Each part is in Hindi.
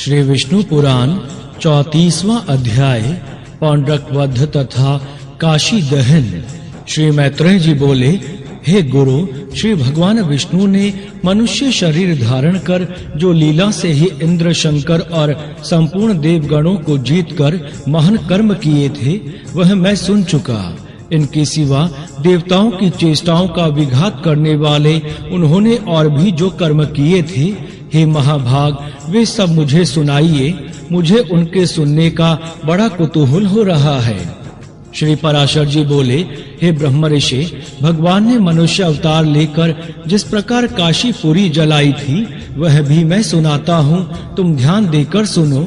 श्री विष्णु पुराण 34वां अध्याय पौंड्रक वध तथा काशी दहन। श्री मैत्रेय जी बोले, हे गुरु, श्री भगवान विष्णु ने मनुष्य शरीर धारण कर जो लीला से ही इंद्र, शंकर और संपूर्ण देवगणों को जीतकर महान कर्म किए थे, वह मैं सुन चुका। इनके सिवा देवताओं की चेष्टाओं का विघात करने वाले उन्होंने और भी जो कर्म किए थे, हे महाभाग, वे सब मुझे सुनाइए। मुझे उनके सुनने का बड़ा कुतूहल हो रहा है। श्री पराशर जी बोले, हे ब्रह्म ऋषि, भगवान ने मनुष्य अवतार लेकर जिस प्रकार काशीपुरी जलाई थी, वह भी मैं सुनाता हूँ, तुम ध्यान देकर सुनो।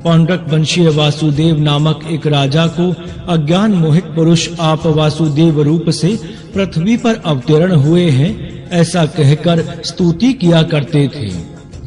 पौंड्रक वंशीय वासुदेव नामक एक राजा को अज्ञान मोहित पुरुष आप वासुदेव रूप से पृथ्वी पर अवतरण हुए हैं, ऐसा कहकर स्तुति किया करते थे।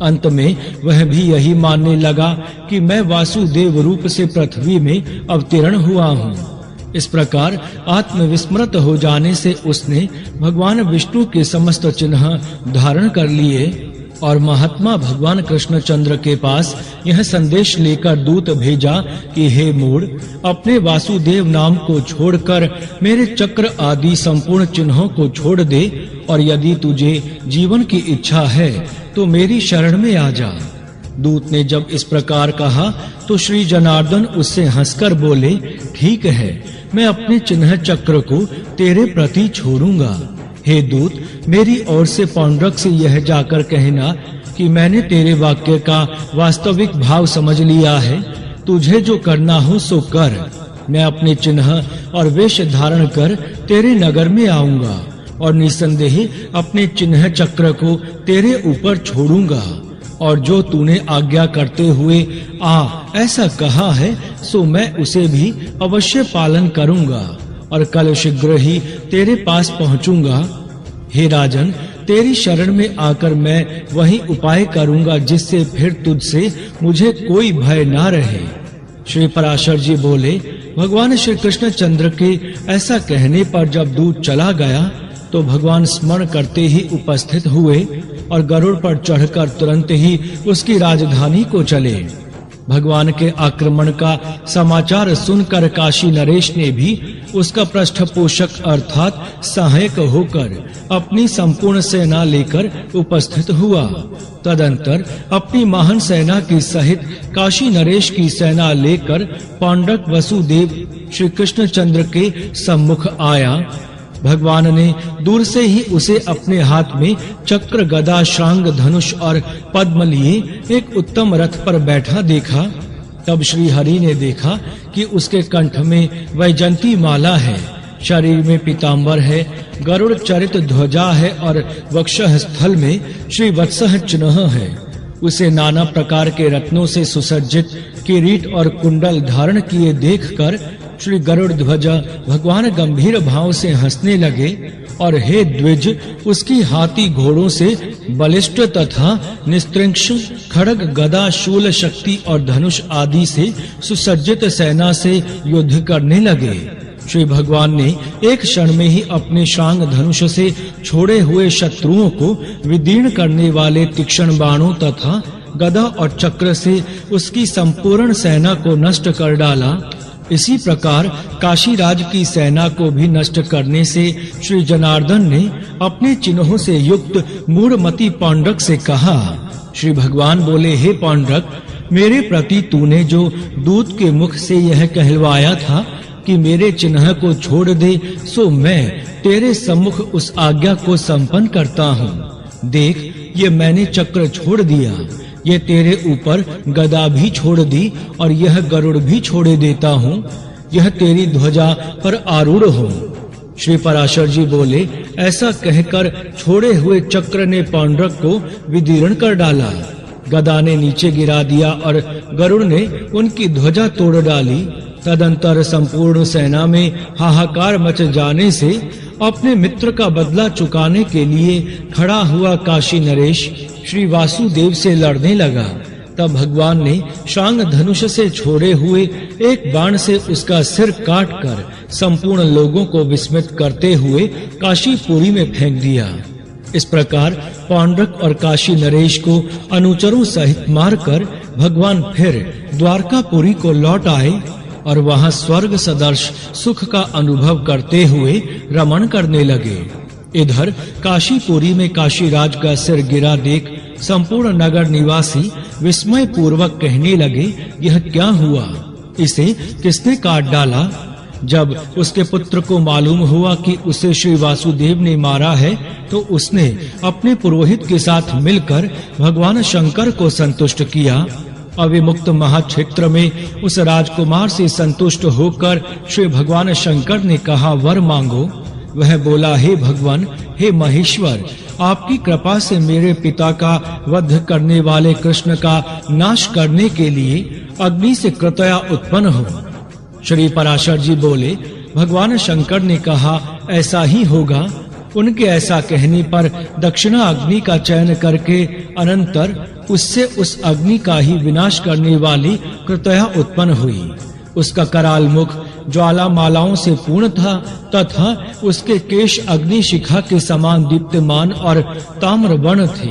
अंत में वह भी यही मानने लगा कि मैं वासुदेव रूप से पृथ्वी में अवतरण हुआ हूँ। इस प्रकार आत्मविस्मृत हो जाने से उसने भगवान विष्णु के समस्त चिन्ह धारण कर लिए और महात्मा भगवान कृष्णचंद्र के पास यह संदेश लेकर दूत भेजा कि हे मूढ़, अपने वासुदेव नाम को छोड़कर मेरे चक्र आदि संपूर्ण चिन्हों को छोड़ दे, और यदि तुझे जीवन की इच्छा है तो मेरी शरण में आ जा। दूत ने जब इस प्रकार कहा तो श्री जनार्दन उससे हंसकर बोले, ठीक है, मैं अपने चिन्ह चक्र को तेरे प्रति छोड़ूंगा। हे दूत, मेरी ओर से पौंड्रक से यह जाकर कहना कि मैंने तेरे वाक्य का वास्तविक भाव समझ लिया है। तुझे जो करना हो सो कर। मैं अपने चिन्ह और वेश धारण कर तेरे नगर में आऊंगा और निसंदेह अपने चिन्ह चक्र को तेरे ऊपर छोड़ूंगा, और जो तूने आज्ञा करते हुए ऐसा कहा है, सो मैं उसे भी अवश्य पालन करूंगा और कल शीघ्र ही तेरे पास पहुंचूंगा। हे राजन, तेरी शरण में आकर मैं वही उपाय करूंगा जिससे फिर तुझसे मुझे कोई भय ना रहे। श्री पराशर जी बोले, भगवान श्री कृष्णचंद्र के ऐसा कहने पर जब दूत चला गया तो भगवान स्मरण करते ही उपस्थित हुए और गरुड़ पर चढ़कर तुरंत ही उसकी राजधानी को चले। भगवान के आक्रमण का समाचार सुनकर काशी नरेश ने भी उसका पृष्ठपोषक अर्थात सहायक होकर अपनी संपूर्ण सेना लेकर उपस्थित हुआ। तदंतर अपनी महान सेना के सहित काशी नरेश की सेना लेकर पौंड्रक वसुदेव श्री कृष्णचंद्र के सम्मुख आया। भगवान ने दूर से ही उसे अपने हाथ में चक्र, गदा, शांग, धनुष और पद्म लिए एक उत्तम रथ पर बैठा देखा। तब श्री हरि ने देखा कि उसके कंठ में वैजंती माला है, शरीर में पीतांबर है, गरुड़ चरित ध्वजा है और वक्षः स्थल में श्री वत्सः चिन्ह है। उसे नाना प्रकार के रत्नों से सुसज्जित किरीट और कुंडल धारण किए देखकर श्री गरुड़ ध्वज भगवान गंभीर भाव से हंसने लगे और हे द्विज, उसकी हाथी घोड़ों से बलिष्ठ तथा निस्त्रिंश खड्ग, गदा, शूल, शक्ति और धनुष आदि से सुसज्जित सेना से युद्ध करने लगे। श्री भगवान ने एक क्षण में ही अपने शांग धनुष से छोड़े हुए शत्रुओं को विदीर्ण करने वाले तीक्ष्ण बाणों तथा गदा और चक्र से उसकी संपूर्ण सेना को नष्ट कर डाला। इसी प्रकार काशी राज की सेना को भी नष्ट करने से श्री जनार्दन ने अपने चिन्हों से युक्त मूढ़मती पौंड्रक से कहा। श्री भगवान बोले, हे पौंड्रक, मेरे प्रति तूने जो दूत के मुख से यह कहलवाया था कि मेरे चिन्ह को छोड़ दे, सो मैं तेरे सम्मुख उस आज्ञा को संपन्न करता हूँ। देख, ये मैंने चक्र छोड़ दिया, ये तेरे ऊपर गदा भी छोड़ दी और यह गरुड़ भी छोड़े देता हूँ। यह तेरी ध्वजा पर आरूढ़ हो। श्री पराशर जी बोले, ऐसा कहकर छोड़े हुए चक्र ने पौंड्रक को विदीर्ण कर डाला। गदा ने नीचे गिरा दिया और गरुड़ ने उनकी ध्वजा तोड़ डाली। तदंतर संपूर्ण सेना में हाहाकार मच जाने से अपने मित्र का बदला चुकाने के लिए खड़ा हुआ काशी नरेश श्री वासुदेव से लड़ने लगा। तब भगवान ने शांग धनुष से छोड़े हुए एक बाण से उसका सिर काटकर संपूर्ण लोगों को विस्मित करते हुए काशीपुरी में फेंक दिया। इस प्रकार पौंड्रक और काशी नरेश को अनुचरों सहित मारकर भगवान फिर द्वारकापुरी को लौट आए और वहां स्वर्ग सदृश सुख का अनुभव करते हुए रमण करने लगे। इधर काशीपुरी में काशीराज का सिर गिरा देख संपूर्ण नगर निवासी विस्मय पूर्वक कहने लगे, यह क्या हुआ? इसे किसने काट डाला? जब उसके पुत्र को मालूम हुआ कि उसे श्री वासुदेव ने मारा है, तो उसने अपने पुरोहित के साथ मिलकर भगवान शंकर को संतुष्ट किया। अविमुक्त महाक्षेत्र में उस राजकुमार से संतुष्ट होकर श्री भगवान शंकर ने कहा, वर मांगो। वह बोला, हे भगवान, हे महेश्वर, आपकी कृपा से मेरे पिता का वध करने वाले कृष्ण का नाश करने के लिए अग्नि से कृतया उत्पन्न हो। श्री पराशर जी बोले, भगवान शंकर ने कहा, ऐसा ही होगा। उनके ऐसा कहने पर दक्षिणा अग्नि का चयन करके अनंतर उससे उस अग्नि का ही विनाश करने वाली कृतया उत्पन्न हुई। उसका कराल मुख ज्वालामालाओं से पूर्ण था तथा उसके केश अग्नि शिखा के समान दीप्तमान और ताम्रवर्ण थे।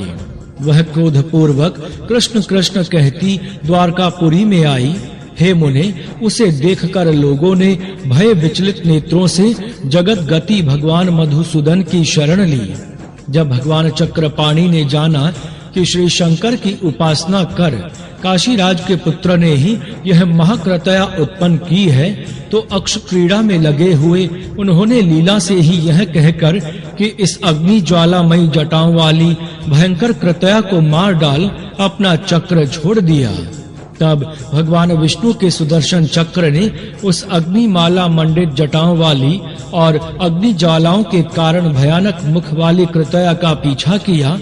वह क्रोध पूर्वक कृष्ण कृष्ण कहती द्वारकापुरी में आई। हे मुने, उसे देखकर लोगों ने भय विचलित नेत्रों से जगत गति भगवान मधुसूदन की शरण ली। जब भगवान चक्रपाणि ने जाना कि श्री शंकर की उपासना कर काशीराज के पुत्र ने ही यह महाकृतया उत्पन्न की है, तो अक्ष क्रीड़ा में लगे हुए उन्होंने लीला से ही यह कहकर कि इस अग्नि ज्वालामयी जटाओं वाली भयंकर कृतया को मार डाल, अपना चक्र छोड़ दिया। तब भगवान विष्णु के सुदर्शन चक्र ने उस अग्निमाला मंडित जटाओं वाली और अग्नि ज्वालाओं के कारण भयानक मुख वाली कृतया का पीछा किया।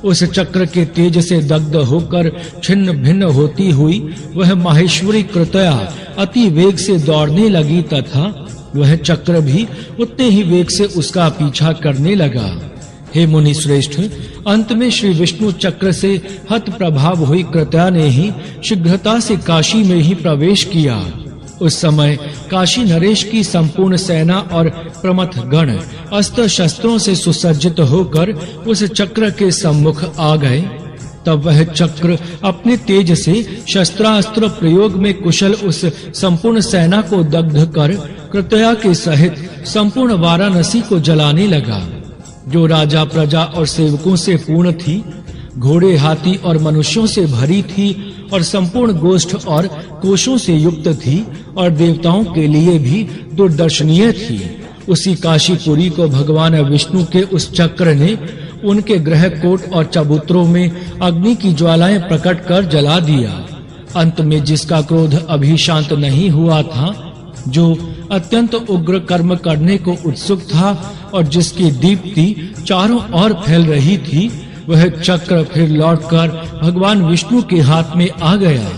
उस चक्र के तेज से दग्ध होकर छिन्न भिन्न होती हुई वह माहेश्वरी कृतया अति वेग से दौड़ने लगी तथा वह चक्र भी उतने ही वेग से उसका पीछा करने लगा। हे मुनि श्रेष्ठ, अंत में श्री विष्णु चक्र से हत प्रभाव हुई कृतया ने ही शीघ्रता से काशी में ही प्रवेश किया। उस समय काशी नरेश की संपूर्ण सेना और प्रमथ गण अस्त्र शस्त्रों से सुसज्जित होकर उस चक्र के सम्मुख आ गए। तब वह चक्र अपने तेज से शस्त्रास्त्र प्रयोग में कुशल उस संपूर्ण सेना को दग्ध कर कृतया के सहित संपूर्ण वाराणसी को जलाने लगा, जो राजा प्रजा और सेवकों से पूर्ण थी, घोड़े हाथी और मनुष्यों से भरी थी और संपूर्ण गोष्ठ और कोशों से युक्त थी और देवताओं के लिए भी दुर्दर्शनीय थी। उसी काशीपुरी को भगवान विष्णु के उस चक्र ने उनके ग्रह कोट और चबूतरों में अग्नि की ज्वालाएं प्रकट कर जला दिया। अंत में जिसका क्रोध अभी शांत नहीं हुआ था, जो अत्यंत उग्र कर्म करने को उत्सुक था और जिसकी दीप्ति चारों ओर फैल रही थी, वह चक्र फिर लौटकर भगवान विष्णु के हाथ में आ गया।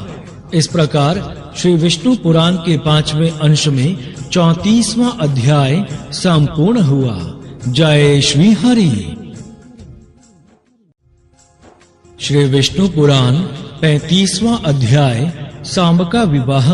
इस प्रकार श्री विष्णु पुराण के 5वें अंश में 34वां अध्याय संपूर्ण हुआ। जय श्री हरि। श्री विष्णु पुराण 35वां अध्याय सांब का विवाह।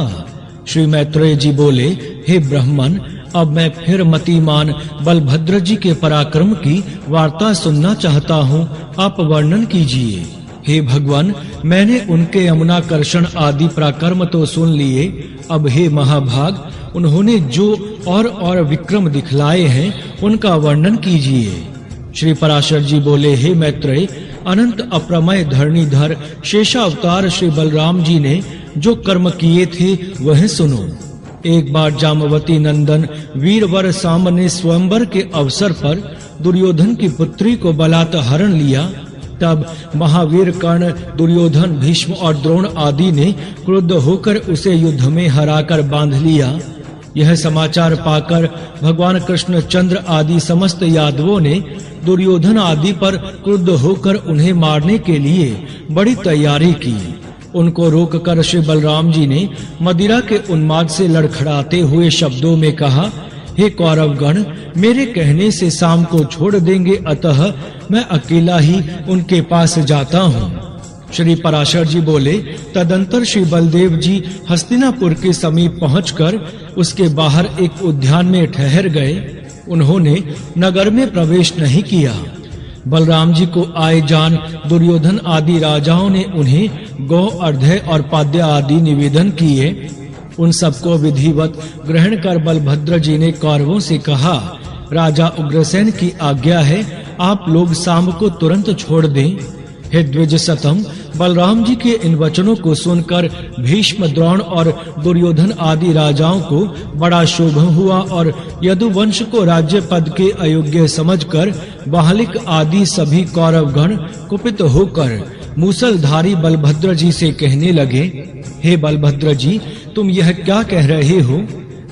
श्री मैत्रेय जी बोले, हे ब्राह्मण, अब मैं फिर मतिमान बलभद्र जी के पराक्रम की वार्ता सुनना चाहता हूँ, आप वर्णन कीजिए। हे भगवान, मैंने उनके यमुनाकर्षण आदि पराक्रम तो सुन लिए, अब हे महाभाग, उन्होंने जो और विक्रम दिखलाए हैं, उनका वर्णन कीजिए। श्री पराशर जी बोले, हे मैत्रेय, अनंत अप्रमेय धरणीधर शेषावतार श्री बलराम जी ने जो कर्म किए थे वह सुनो। एक बार जामवती नंदन वीरवर सांब ने स्वयंवर के अवसर पर दुर्योधन की पुत्री को बलात् हरण लिया। तब महावीर कर्ण, दुर्योधन, भीष्म और द्रोण आदि ने क्रुद्ध होकर उसे युद्ध में हराकर बांध लिया। यह समाचार पाकर भगवान कृष्ण चंद्र आदि समस्त यादवों ने दुर्योधन आदि पर क्रुद्ध होकर उन्हें मारने के लिए बड़ी तैयारी की। उनको रोककर श्री बलराम जी ने मदिरा के उन्माद से लड़खड़ाते हुए शब्दों में कहा, हे कौरवगण, मेरे कहने से सांब को छोड़ देंगे, अतः मैं अकेला ही उनके पास जाता हूँ। श्री पराशर जी बोले, तदंतर श्री बलदेव जी हस्तिनापुर के समीप पहुंचकर उसके बाहर एक उद्यान में ठहर गए। उन्होंने नगर में प्रवेश नहीं किया। बलराम जी को आए जान दुर्योधन आदि राजाओं ने उन्हें गौ अर्घ्य और पाद्य आदि निवेदन किए। उन सबको विधिवत ग्रहण कर बलभद्र जी ने कौरवों से कहा, राजा उग्रसेन की आज्ञा है, आप लोग सांब को तुरंत छोड़ दें। हे द्विज सतम, बलराम जी के इन वचनों को सुनकर भीष्म, द्रोण और दुर्योधन आदि राजाओं को बड़ा शोभ हुआ और यदुवंश को राज्य पद के अयोग्य समझकर बाहलिक आदि सभी कौरवगण कुपित होकर मूसलधारी बलभद्र जी से कहने लगे, हे बलभद्र जी, तुम यह क्या कह रहे हो?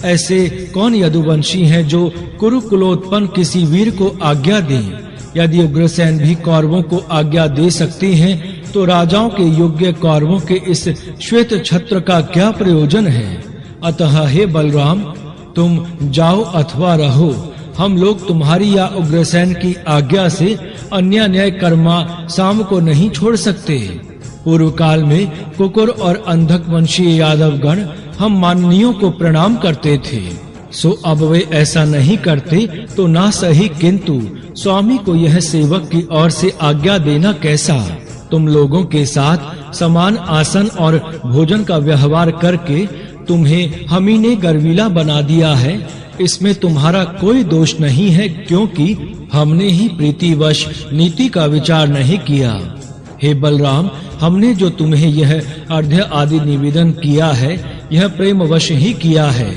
ऐसे कौन यदुवंशी हैं जो कुरुकुलोत्पन्न किसी वीर को आज्ञा दें? यदि उग्रसेन भी कौरवों को आज्ञा दे सकते हैं तो राजाओं के योग्य कौरवों के इस श्वेत छत्र का क्या प्रयोजन है? अतः हे बलराम, तुम जाओ अथवा रहो, हम लोग तुम्हारी या उग्रसेन की आज्ञा से अन्य न्याय कर्मा साम को नहीं छोड़ सकते। पूर्व काल में कुकुर और अंधक वंशीय यादवगण हम माननीयों को प्रणाम करते थे, सो अब वे ऐसा नहीं करते तो ना सही, किंतु स्वामी को यह सेवक की ओर से आज्ञा देना कैसा? तुम लोगों के साथ समान आसन और भोजन का व्यवहार करके तुम्हें हमी ने गर्वीला बना दिया है। इसमें तुम्हारा कोई दोष नहीं है, क्योंकि हमने ही प्रीतिवश नीति का विचार नहीं किया। हे बलराम, हमने जो तुम्हें यह अर्घ्य आदि निवेदन किया है, यह प्रेमवश ही किया है।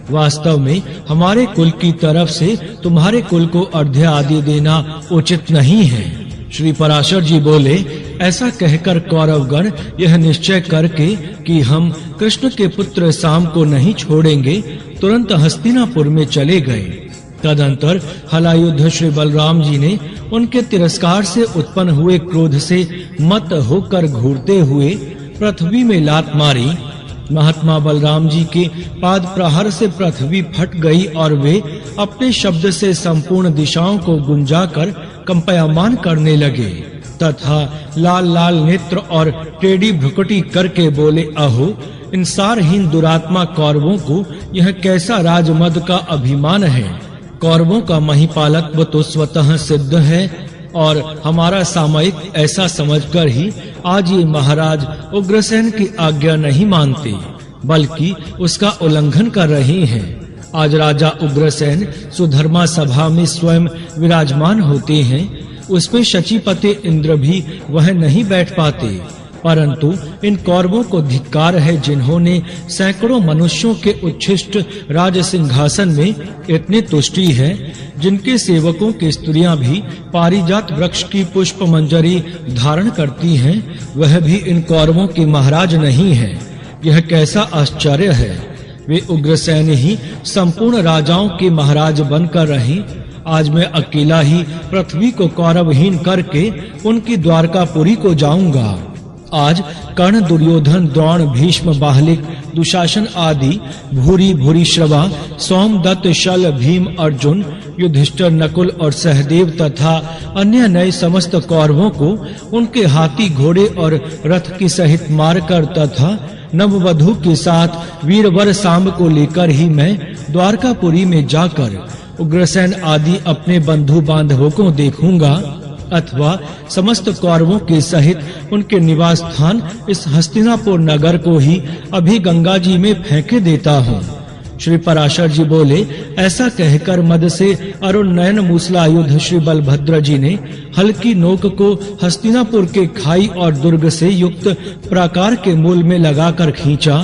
वास्तव में हमारे कुल की तरफ से तुम्हारे कुल को अर्घ्य आदि देना उचित नहीं है। श्री पराशर जी बोले, ऐसा कहकर कौरवगण यह निश्चय करके कि हम कृष्ण के पुत्र साम को नहीं छोड़ेंगे, तुरंत हस्तिनापुर में चले गए। तदंतर हलायुद्ध श्री बलराम जी ने उनके तिरस्कार से उत्पन्न हुए क्रोध से मत होकर घूरते हुए पृथ्वी में लात मारी। महात्मा बलराम जी के पाद प्रहार से पृथ्वी फट गई और वे अपने शब्द से संपूर्ण दिशाओं को गुंजाकर कंपायमान करने लगे तथा लाल लाल नेत्र और टेढ़ी भ्रुकुटी करके बोले, अहो, इन सारहीन दुरात्मा कौरवों को यह कैसा राजमद का अभिमान है। कौरवों का महिपालत्व तो स्वतः सिद्ध है और हमारा सामयिक ऐसा समझकर ही आज ये महाराज उग्रसेन की आज्ञा नहीं मानते, बल्कि उसका उल्लंघन कर रहे हैं। आज राजा उग्रसेन सुधर्मा सभा में स्वयं विराजमान होते हैं, उसमें शचीपति इंद्र भी वह नहीं बैठ पाते, परंतु इन कौरवों को धिक्कार है जिन्होंने सैकड़ों मनुष्यों के उच्छिष्ट राज सिंहासन में इतनी तुष्टि है, जिनके सेवकों की स्त्रियां भी पारिजात वृक्ष की पुष्प मंजरी धारण करती हैं, वह भी इन कौरवों के महाराज नहीं है। यह कैसा आश्चर्य है। वे उग्रसेन ही संपूर्ण राजाओं के महाराज बनकर रहे। आज मैं अकेला ही पृथ्वी को कौरवहीन करके उनकी द्वारकापुरी को जाऊंगा। आज कर्ण, दुर्योधन, द्रोण, भीष्म, बाहलिक, दुशासन आदि भूरी भूरी श्रवा, सोमदत्त, शल, भीम, अर्जुन, युधिष्ठिर, नकुल और सहदेव तथा अन्य नए समस्त कौरवों को उनके हाथी, घोड़े और रथ की सहित मारकर तथा नववधू के साथ वीरवर सांब को लेकर ही मैं द्वारकापुरी में जाकर उग्रसेन आदि अपने बंधु बांधवों को देखूंगा, अथवा समस्त कौरवों के सहित उनके निवास स्थान इस हस्तिनापुर नगर को ही अभी गंगा जी में फेंके देता हूँ। श्री पराशर जी बोले, ऐसा कहकर मद से अरुण नयन मूसलायुध श्री बलभद्र जी ने हल्की नोक को हस्तिनापुर के खाई और दुर्ग से युक्त प्राकार के मूल में लगाकर खींचा।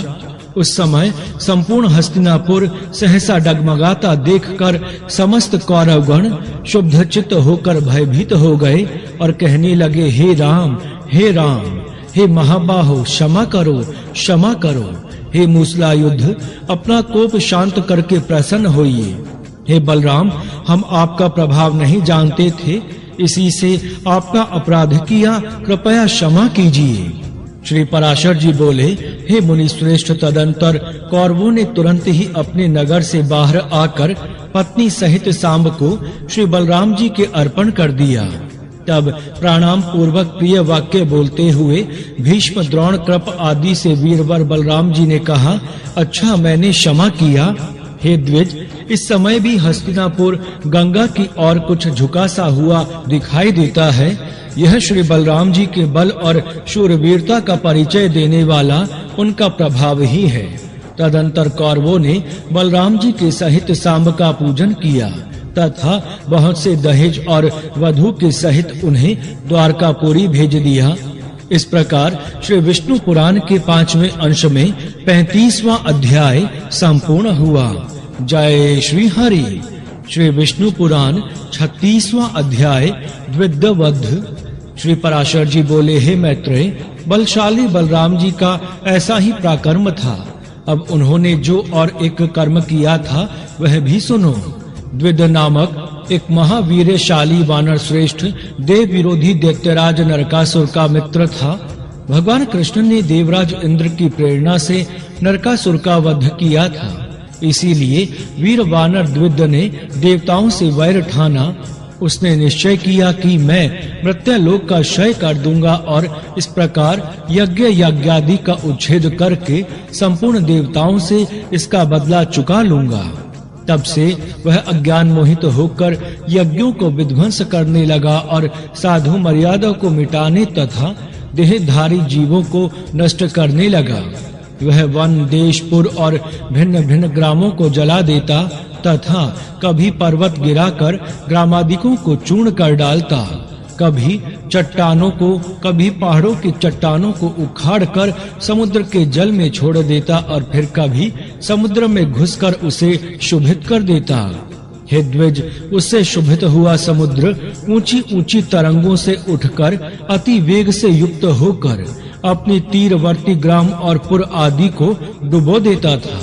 उस समय संपूर्ण हस्तिनापुर सहसा डगमगाता देखकर समस्त कौरवगण शुद्ध चित्त होकर भयभीत हो गए और कहने लगे, हे राम, हे राम, हे महाबाहो, क्षमा करो, क्षमा करो। हे मूसलायुद्ध, अपना कोप शांत करके प्रसन्न होइए। हे बलराम, हम आपका प्रभाव नहीं जानते थे, इसी से आपका अपराध किया, कृपया क्षमा कीजिए। श्री पराशर जी बोले, हे मुनि श्रेष्ठ, तदंतर कौरवों ने तुरंत ही अपने नगर से बाहर आकर पत्नी सहित सांब को श्री बलराम जी के अर्पण कर दिया। तब प्रणाम पूर्वक प्रिय वाक्य बोलते हुए भीष्म, द्रोण, कृप आदि से वीरवर बलराम जी ने कहा, अच्छा, मैंने क्षमा किया। हे द्विज, इस समय भी हस्तिनापुर गंगा की ओर कुछ झुका सा हुआ दिखाई देता है। यह श्री बलराम जी के बल और शूरवीरता का परिचय देने वाला उनका प्रभाव ही है। तदंतर कौरवों ने बलराम जी के सहित सांब का पूजन किया तथा बहुत से दहेज और वधु के सहित उन्हें द्वारकापुरी भेज दिया। इस प्रकार श्री विष्णु पुराण के 5वें अंश में 35वां अध्याय संपूर्ण हुआ। जय श्री हरि। श्री विष्णु पुराण 36वां अध्याय द्विदवध। श्री पराशर जी बोले, हे मैत्रेय, बलशाली बलराम जी का ऐसा ही प्राकर्म था। अब उन्होंने जो और एक कर्म किया था वह भी सुनो। द्विद नामक एक महावीरशाली वानर श्रेष्ठ देव विरोधी दैत्यराज नरकासुर का मित्र था। भगवान कृष्ण ने देवराज इंद्र की प्रेरणा से नरकासुर का वध किया था। इसीलिए वीर वानर द्विद ने देवताओं से वैर ठाना। उसने निश्चय किया कि मैं मृत्युलोक का क्षय कर दूंगा और इस प्रकार यज्ञ यज्ञादि का उच्छेद करके संपूर्ण देवताओं से इसका बदला चुका लूंगा। तब से वह अज्ञान मोहित होकर यज्ञों को विध्वंस करने लगा और साधु मर्यादा को मिटाने तथा देहधारी जीवों को नष्ट करने लगा। वह वन, देशपुर और भिन्न भिन्न ग्रामों को जला देता तथा कभी पर्वत गिराकर ग्रामादिकों को चूर्ण कर डालता, कभी चट्टानों को, कभी पहाड़ों की चट्टानों को उखाड़कर समुद्र के जल में छोड़ देता और फिर कभी समुद्र में घुसकर उसे शुभित कर देता। हे द्विज, उससे शुभित हुआ समुद्र ऊंची ऊंची तरंगों से उठकर अति वेग से युक्त होकर अपनी तीरवर्ती ग्राम और पुर आदि को डुबो देता था।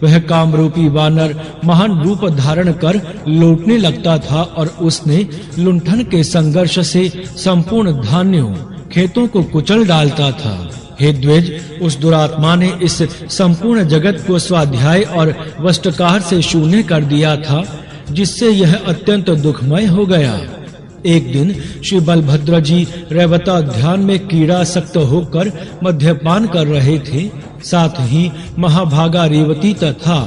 वह कामरूपी वानर महान रूप धारण कर लौटने लगता था और उसने लुंठन के संघर्ष से संपूर्ण धान्यों खेतों को कुचल डालता था। हे द्विज, उस दुरात्मा ने इस संपूर्ण जगत को स्वाध्याय और वष्टकार से शून्य कर दिया था, जिससे यह अत्यंत दुखमय हो गया। एक दिन श्री बलभद्र जी रैवता ध्यान में कीड़ा सक्त होकर मद्यपान कर रहे थे। साथ ही महाभागा रेवती तथा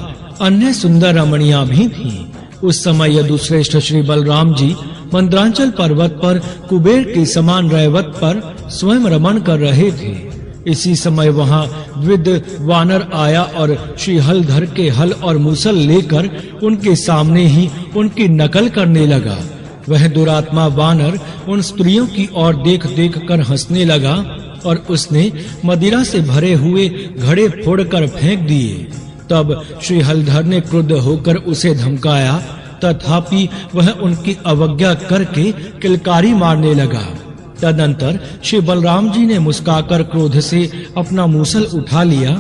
अन्य सुंदर रमणियां भी थीं। उस समय यदुश्रेष्ठ श्री बलराम जी मंद्रांचल पर्वत पर कुबेर के समान रैवत पर स्वयं रमण कर रहे थे। इसी समय वहां द्विद वानर आया और श्री हलधर के हल और मूसल लेकर उनके सामने ही उनकी नकल करने लगा। वह दुरात्मा वानर उन स्त्रियों की ओर देख देख कर हंसने लगा और उसने मदिरा से भरे हुए घड़े फोड़कर फेंक दिए। तब श्री हलधर ने क्रुद्ध होकर उसे धमकाया, तथापि वह उनकी अवज्ञा करके किलकारी मारने लगा। तदंतर श्री बलराम जी ने मुस्काकर क्रोध से अपना मूसल उठा लिया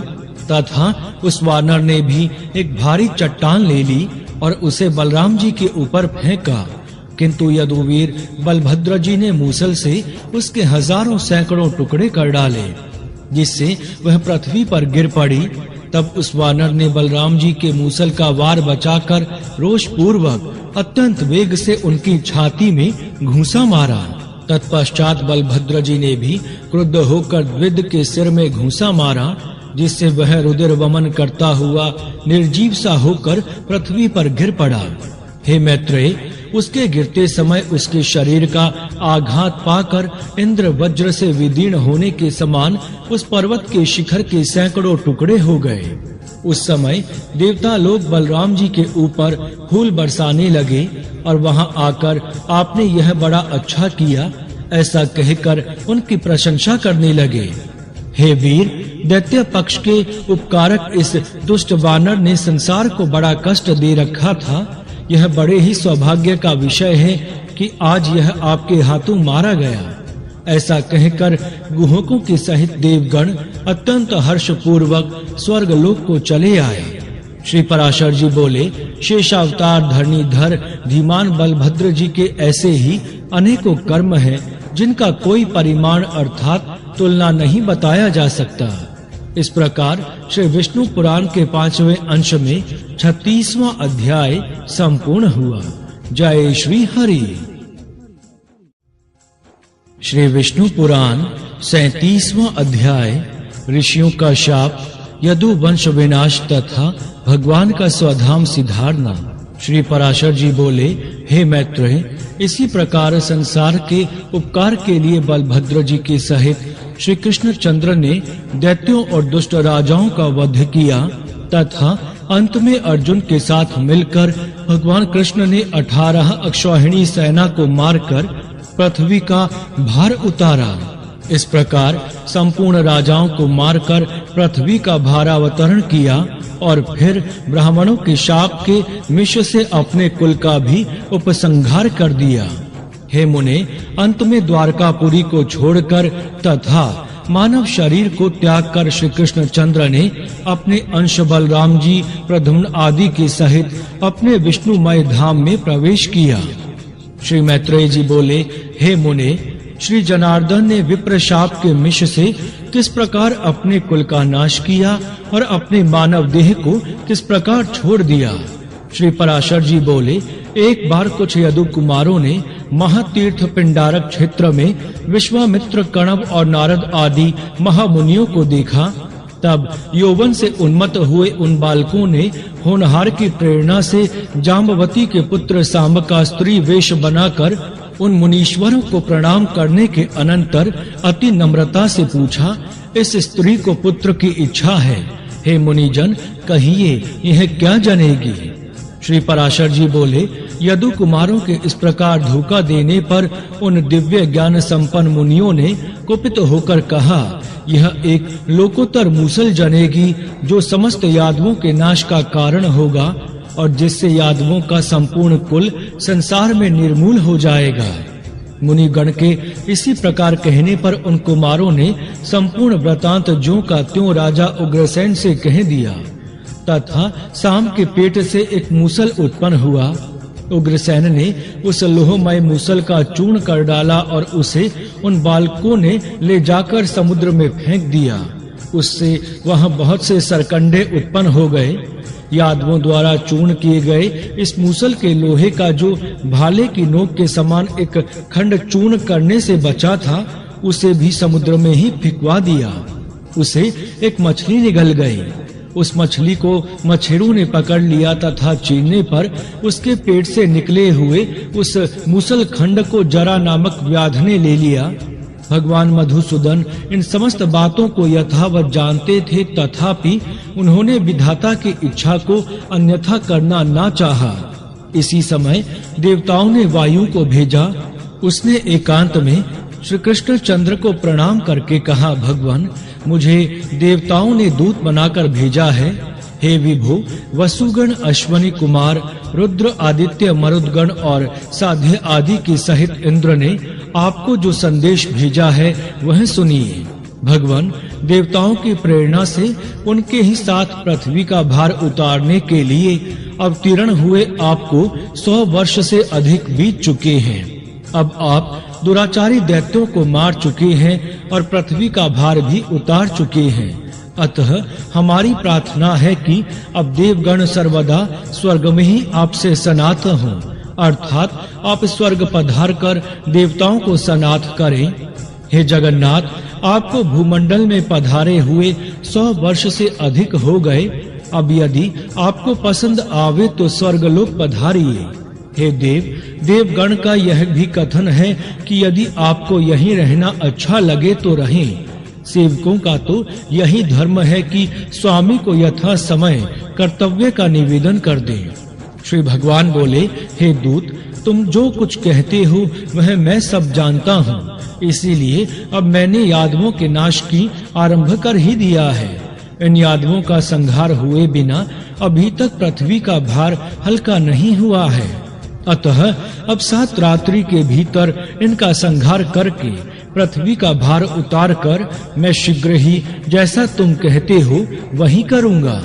तथा उस वानर ने भी एक भारी चट्टान ले ली और उसे बलराम जी के ऊपर फेंका। किंतु यदुवीर बलभद्र जी ने मूसल से उसके हजारों सैकड़ों टुकड़े कर डाले, जिससे वह पृथ्वी पर गिर पड़ी। तब उस वानर ने बलराम जी के मूसल का वार बचाकर रोष पूर्वक अत्यंत वेग से उनकी छाती में घूंसा मारा। तत्पश्चात बलभद्र जी ने भी क्रुद्ध होकर द्विद के सिर में घूंसा मारा, जिससे वह रुधिर वमन करता हुआ निर्जीव सा होकर पृथ्वी पर गिर पड़ा। हे मैत्रेय, उसके गिरते समय उसके शरीर का आघात पाकर इंद्र वज्र से विदीर्ण होने के समान उस पर्वत के शिखर के सैकड़ों टुकड़े हो गए। उस समय देवता लोग बलराम जी के ऊपर फूल बरसाने लगे और वहां आकर आपने यह बड़ा अच्छा किया ऐसा कहकर उनकी प्रशंसा करने लगे। हे वीर, दैत्य पक्ष के उपकारक इस दुष्ट वानर ने संसार को बड़ा कष्ट दे रखा था। यह बड़े ही सौभाग्य का विषय है कि आज यह आपके हाथों मारा गया। ऐसा कहकर गुहोकों के सहित देवगण अत्यंत हर्ष पूर्वक स्वर्ग लोक को चले आए। श्री पराशर जी बोले, शेषावतार धरणीधर धीमान बलभद्र जी के ऐसे ही अनेकों कर्म हैं, जिनका कोई परिमाण अर्थात तुलना नहीं बताया जा सकता। इस प्रकार श्री विष्णु पुराण के 5वें अंश में 36वां अध्याय संपूर्ण हुआ। जय श्री हरि। श्री विष्णु पुराण 37वां अध्याय ऋषियों का शाप, यदु वंश विनाश तथा भगवान का स्वधाम सिधारना। श्री पराशर जी बोले, हे मैत्रेय, इसी प्रकार संसार के उपकार के लिए बलभद्र जी के सहित श्री कृष्ण चंद्र ने दैत्यों और दुष्ट राजाओं का वध किया तथा अंत में अर्जुन के साथ मिलकर भगवान कृष्ण ने 18 अक्षौहिणी सेना को मारकर पृथ्वी का भार उतारा। इस प्रकार संपूर्ण राजाओं को मारकर पृथ्वी का भारावतरण किया और फिर ब्राह्मणों के शाप के विष से अपने कुल का भी उपसंहार कर दिया। हे मुने, अंत में द्वारकापुरी को छोड़कर तथा मानव शरीर को त्याग कर श्री कृष्ण चंद्र ने अपने अंश बलराम जी, प्रद्युम्न आदि के सहित अपने विष्णुमय धाम में प्रवेश किया। श्री मैत्रेय जी बोले, हे मुने, श्री जनार्दन ने विप्र शाप के विष से किस प्रकार अपने कुल का नाश किया और अपने मानव देह को किस प्रकार छोड़ दिया। श्री पराशर जी बोले, एक बार कुछ यदु कुमारों ने महातीर्थ पिंडारक क्षेत्र में विश्वामित्र, कणव और नारद आदि महामुनियों को देखा। तब यौवन से उन्मत्त हुए उन बालकों ने होनहार की प्रेरणा से जाम्बवती के पुत्र सांब का स्त्री वेश बनाकर उन मुनीश्वरों को प्रणाम करने के अनंतर अति नम्रता से पूछा, इस स्त्री को पुत्र की इच्छा है, हे मुनिजन, कहिए यह क्या जनेगी। श्री पराशर जी बोले, यदु कुमारों के इस प्रकार धोखा देने पर उन दिव्य ज्ञान संपन्न मुनियों ने कुपित होकर कहा, यह एक लोकोत्तर मूसल जनेगी जो समस्त यादवों के नाश का कारण होगा और जिससे यादवों का संपूर्ण कुल संसार में निर्मूल हो जाएगा। मुनिगण के इसी प्रकार कहने पर उन कुमारों ने संपूर्ण वृतांत ज्यों का त्यों राजा उग्रसेन से कह दिया तथा शाम के पेट से एक मूसल उत्पन्न हुआ। उग्रसेन ने उस लोहमय मूसल का चूर्ण कर डाला और उसे उन बालकों ने ले जाकर समुद्र में फेंक दिया। उससे वहां बहुत से सरकंडे उत्पन्न हो गए। यादवों द्वारा चूर्ण किए गए इस मूसल के लोहे का जो भाले की नोक के समान एक खंड चूर्ण करने से बचा था, उसे भी समुद्र में ही फेंकवा दिया। उसे एक मछली निगल गई। उस मछली को मछेरों ने पकड़ लिया तथा चीरने पर उसके पेट से निकले हुए उस मूसल खंड को जरा नामक व्याध ने ले लिया। भगवान मधुसूदन इन समस्त बातों को यथावत जानते थे, तथापि उन्होंने विधाता की इच्छा को अन्यथा करना ना चाहा। इसी समय देवताओं ने वायु को भेजा। उसने एकांत में श्री कृष्ण चंद्र को प्रणाम करके कहा, भगवान, मुझे देवताओं ने दूत बनाकर भेजा है। हे विभु, वसुगण, अश्वनी कुमार, रुद्र, आदित्य, मरुदगण और साध्य आदि के सहित इंद्र ने आपको जो संदेश भेजा है वह सुनिए। भगवान, देवताओं की प्रेरणा से उनके ही साथ पृथ्वी का भार उतारने के लिए अवतीर्ण हुए आपको 100 वर्ष से अधिक बीत चुके हैं। अब आप दुराचारी दैत्यों को मार चुके हैं और पृथ्वी का भार भी उतार चुके हैं। अतः हमारी प्रार्थना है कि अब देवगण सर्वदा स्वर्ग में ही आपसे सनाथ हों, अर्थात आप स्वर्ग पधार कर देवताओं को सनाथ करें। हे जगन्नाथ, आपको भूमंडल में पधारे हुए 100 वर्ष से अधिक हो गए। अब यदि आपको पसंद आवे तो स्वर्गलोक पधारिए। हे देव, देवगण का यह भी कथन है कि यदि आपको यहीं रहना अच्छा लगे तो रहें। सेवकों का तो यही धर्म है कि स्वामी को यथा समय कर्तव्य का निवेदन कर दें। श्री भगवान बोले, हे दूत, तुम जो कुछ कहते हो वह मैं सब जानता हूँ। इसीलिए अब मैंने यादवों के नाश की आरंभ कर ही दिया है। इन यादवों का संहार हुए बिना अभी तक पृथ्वी का भार हल्का नहीं हुआ है। अतः अब 7 रात्रि के भीतर इनका संहार करके पृथ्वी का भार उतार कर मैं शीघ्र ही जैसा तुम कहते हो वही करूंगा।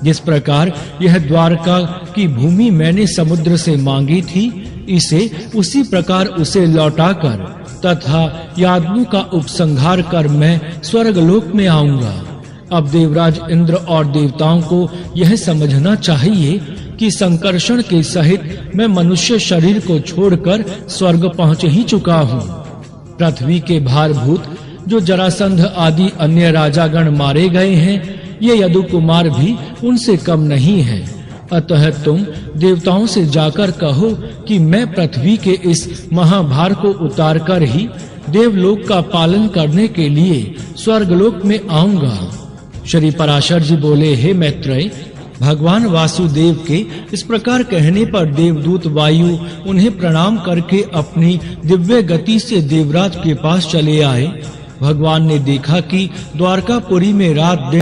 जिस प्रकार यह द्वारका की भूमि मैंने समुद्र से मांगी थी, इसे उसी प्रकार उसे लौटाकर तथा यादवों का उपसंहार कर मैं स्वर्गलोक में आऊंगा। अब देवराज इंद्र और देवताओं को यह समझना चाहिए कि संकर्षण के सहित मैं मनुष्य शरीर को छोड़कर स्वर्ग पहुंच ही चुका हूँ। पृथ्वी के भारभूत जो जरासंध आदि अन्य राजागण मारे गए हैं, ये यदु कुमार भी उनसे कम नहीं है। अतः तुम देवताओं से जाकर कहो कि मैं पृथ्वी के इस महाभार को उतारकर ही देवलोक का पालन करने के लिए स्वर्गलोक में आऊंगा। श्री पराशर जी बोले, हे मैत्रेय, भगवान वासुदेव के इस प्रकार कहने पर देवदूत वायु उन्हें प्रणाम करके अपनी दिव्य गति से देवराज के पास चले आए। भगवान ने देखा कि द्वारकापुरी में रात दिन